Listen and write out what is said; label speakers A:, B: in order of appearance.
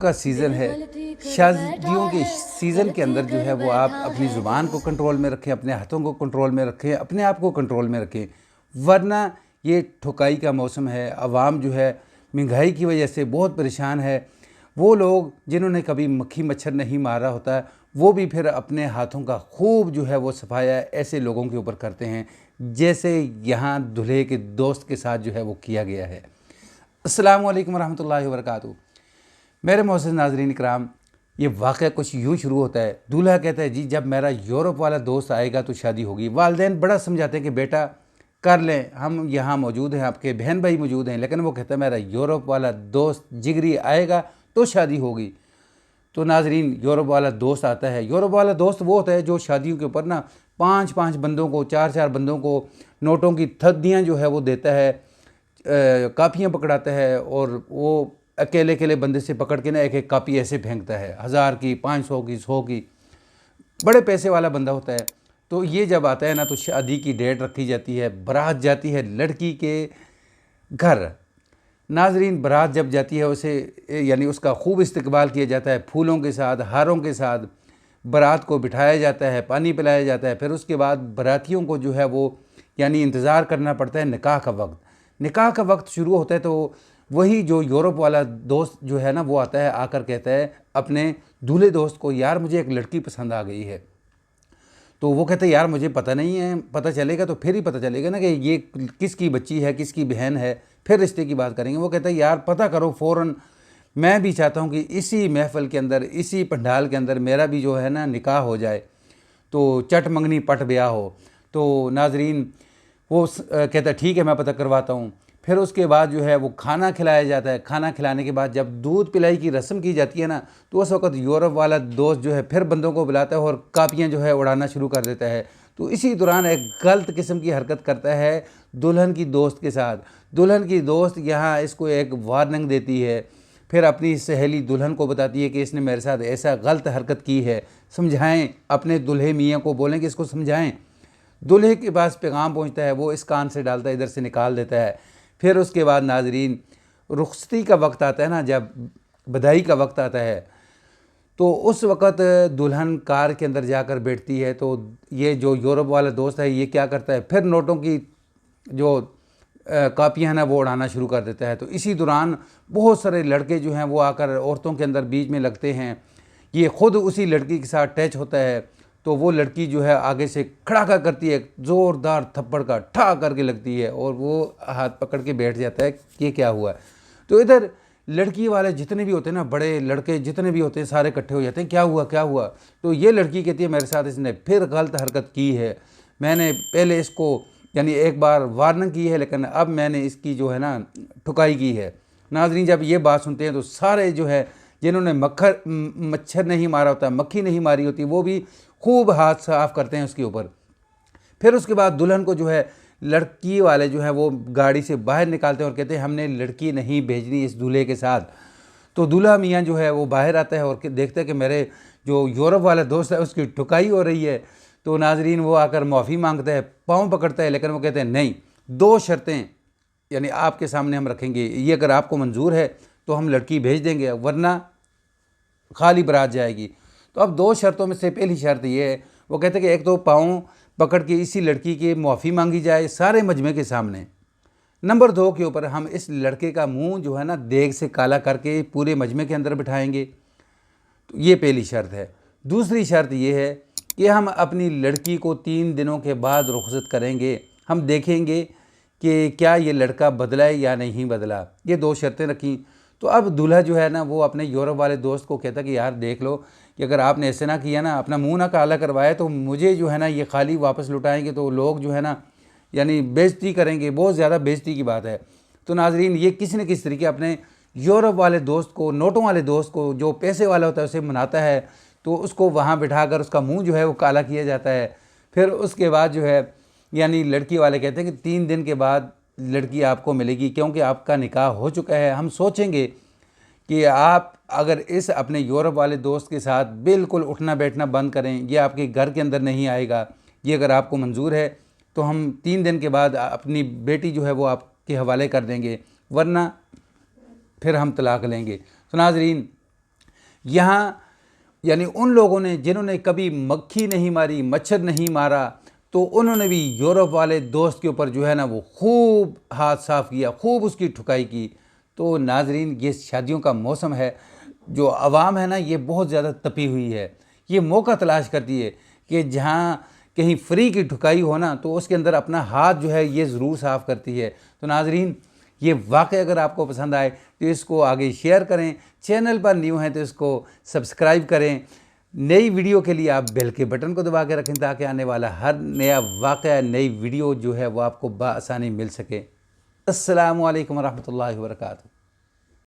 A: का सीज़न है। शादियों के सीज़न के अंदर जो है वो आप अपनी ज़ुबान को कंट्रोल में रखें, अपने हाथों को कंट्रोल में रखें, अपने आप को कंट्रोल में रखें, वरना ये ठुकाई का मौसम है। आवाम जो है महंगाई की वजह से बहुत परेशान है। वो लोग जिन्होंने कभी मक्खी मच्छर नहीं मारा होता है, वो भी फिर अपने हाथों का खूब जो है वो सफाया ऐसे लोगों के ऊपर करते हैं, जैसे यहाँ दूल्हे के दोस्त के साथ जो है वो किया गया है। अस्सलाम वालेकुम रहमतुल्लाहि व बरकातहू। मेरे मोअज़्ज़ज़ नाज़रीन इकराम, ये वाक़या कुछ यूँ शुरू होता है। दूल्हा कहता है जी जब मेरा यूरोप वाला दोस्त आएगा तो शादी होगी। वालिदैन बड़ा समझाते हैं कि बेटा कर लें, हम यहाँ मौजूद हैं, आपके बहन भाई मौजूद हैं, लेकिन वो कहता है मेरा यूरोप वाला दोस्त जिगरी आएगा तो शादी होगी। तो नाज़रीन यूरोप वाला दोस्त आता है। यूरोप वाला दोस्त वो होता है जो शादियों के ऊपर ना 5-5 बंदों को, 4-4 बंदों को नोटों की थद्दियाँ जो है वो देता है, कापियाँ पकड़ाता है, और वो अकेले अकेले बंदे से पकड़ के ना एक एक कापी ऐसे फेंकता है, 1000 की, 500 की, 100 की। बड़े पैसे वाला बंदा होता है। तो ये जब आता है ना तो शादी की डेट रखी जाती है, बारात जाती है लड़की के घर। नाजरीन बारात जब जाती है उसे यानी उसका खूब इस्तकबाल किया जाता है, फूलों के साथ, हारों के साथ बारात को बिठाया जाता है, पानी पिलाया जाता है। फिर उसके बाद बारातियों को जो है वो यानी इंतज़ार करना पड़ता है निकाह का वक्त। निकाह का वक्त शुरू होता है तो वही जो यूरोप वाला दोस्त जो है ना वो आता है, आकर कहता है अपने दूल्हे दोस्त को, यार मुझे एक लड़की पसंद आ गई है। तो वो कहते हैं यार मुझे पता नहीं है, पता चलेगा तो फिर ही पता चलेगा ना कि ये किसकी बच्ची है, किसकी बहन है, फिर रिश्ते की बात करेंगे। वो कहता है यार पता करो फ़ौरन, मैं भी चाहता हूँ कि इसी महफ़िल के अंदर, इसी पंडाल के अंदर मेरा भी जो है ना निकाह हो जाए, तो चट मंगनी पट ब्याह हो। तो नाजरीन वो कहता है ठीक है मैं पता करवाता हूँ। फिर उसके बाद जो है वो खाना खिलाया जाता है। खाना खिलाने के बाद जब दूध पिलाई की रस्म की जाती है ना, तो उस वक्त यूरोप वाला दोस्त जो है फिर बंदों को बुलाता है और कापियाँ जो है उड़ाना शुरू कर देता है। तो इसी दौरान एक गलत किस्म की हरकत करता है दुल्हन की दोस्त के साथ। दुल्हन की दोस्त यहाँ इसको एक वार्निंग देती है, फिर अपनी सहेली दुल्हन को बताती है कि इसने मेरे साथ ऐसा गलत हरकत की है, समझाएं, अपने दूल्हे मियाँ को बोलें कि इसको समझाएं। दूल्हे के पास पैगाम पहुंचता है, वो इस कान से डालता है, इधर से निकाल देता है। फिर उसके बाद नाजरीन रुखसती का वक्त आता है ना, जब बधाई का वक्त आता है, तो उस वक़्त दुल्हन कार के अंदर जाकर बैठती है। तो ये जो यूरोप वाला दोस्त है ये क्या करता है, फिर नोटों की जो कापियाँ हैं ना वो उड़ाना शुरू कर देता है। तो इसी दौरान बहुत सारे लड़के जो हैं वो आकर औरतों के अंदर बीच में लगते हैं। ये ख़ुद उसी लड़की के साथ टच होता है, तो वो लड़की जो है आगे से खड़ाका करती है, ज़ोरदार थप्पड़ का ठा करके लगती है, और वो हाथ पकड़ के बैठ जाता है कि ये क्या हुआ है। तो इधर लड़की वाले जितने भी होते हैं ना, बड़े लड़के जितने भी होते हैं सारे इकट्ठे हो जाते हैं, क्या हुआ क्या हुआ। तो ये लड़की कहती है मेरे साथ इसने फिर गलत हरकत की है, मैंने पहले इसको यानी एक बार वार्निंग की है, लेकिन अब मैंने इसकी जो है ना ठुकाई की है। नाज़रीन जब ये बात सुनते हैं तो सारे जो है जिन्होंने मच्छर नहीं मारा होता, मक्खी नहीं मारी होती, वो भी खूब हाथ साफ़ करते हैं उसके ऊपर। फिर उसके बाद दुल्हन को जो है लड़की वाले जो है वो गाड़ी से बाहर निकालते हैं और कहते हैं हमने लड़की नहीं भेजनी इस दूल्हे के साथ। तो दूल्हा मियाँ जो है वो बाहर आता है और देखते हैं कि मेरे जो यूरोप वाला दोस्त है उसकी ठुकाई हो रही है। तो नाजरीन वो आकर माफ़ी मांगता है, पाँव पकड़ता है, लेकिन वो कहते हैं नहीं, 2 शर्तें यानी आपके सामने हम रखेंगे, ये अगर आपको मंजूर है तो हम लड़की भेज देंगे, वरना खाली बारात जाएगी। तो अब 2 शर्तों में से पहली शर्त ये है, वो कहते हैं कि एक तो पाँव पकड़ के इसी लड़की की माफ़ी मांगी जाए सारे मजमे के सामने। नंबर 2 के ऊपर हम इस लड़के का मुंह जो है ना देग से काला करके पूरे मजमे के अंदर बिठाएंगे। तो ये पहली शर्त है। दूसरी शर्त ये है कि हम अपनी लड़की को 3 दिनों के बाद रुखसत करेंगे, हम देखेंगे कि क्या ये लड़का बदला है या नहीं बदला। ये 2 शर्तें रखी। तो अब दूल्हा जो है ना वो अपने यूरोप वाले दोस्त को कहता कि यार देख लो कि अगर आपने ऐसे ना किया ना, अपना मुंह ना काला करवाया, तो मुझे जो है ना ये खाली वापस लुटाएंगे, तो लोग जो है ना यानी बेइज्जती करेंगे, बहुत ज़्यादा बेइज्जती की बात है। तो नाजरीन ये किसी न किसी तरीके अपने यूरोप वाले दोस्त को, नोटों वाले दोस्त को, जो पैसे वाला होता है उसे मनाता है, तो उसको वहाँ बिठाकर उसका मुँह जो है वो काला किया जाता है। फिर उसके बाद जो है यानी लड़की वाले कहते हैं कि 3 दिन के बाद लड़की आपको मिलेगी, क्योंकि आपका निकाह हो चुका है। हम सोचेंगे कि आप अगर इस अपने यूरोप वाले दोस्त के साथ बिल्कुल उठना बैठना बंद करें, ये आपके घर के अंदर नहीं आएगा, ये अगर आपको मंजूर है तो हम 3 दिन के बाद अपनी बेटी जो है वो आपके हवाले कर देंगे, वरना फिर हम तलाक लेंगे। तो नाजरीन यहाँ यानी उन लोगों ने जिन्होंने कभी मक्खी नहीं मारी, मच्छर नहीं मारा, तो उन्होंने भी यूरोप वाले दोस्त के ऊपर जो है ना वो खूब हाथ साफ़ किया, खूब उसकी ठुकाई की। तो नाजरीन, ये शादियों का मौसम है, जो आवाम है ना ये बहुत ज़्यादा तपी हुई है, ये मौका तलाश करती है कि जहाँ कहीं फ्री की ठुकाई हो ना तो उसके अंदर अपना हाथ जो है ये ज़रूर साफ़ करती है। तो नाजरीन, ये वाक़ई अगर आपको पसंद आए तो इसको आगे शेयर करें, चैनल पर न्यू हैं तो इसको सब्सक्राइब करें। नई वीडियो के लिए आप बेल के बटन को दबा के रखें ताकि आने वाला हर नया वाक़या, नई वीडियो जो है वो आपको बआसानी मिल सके। अस्सलामु अलैकुम रहमतुल्लाहि व बरकातहू।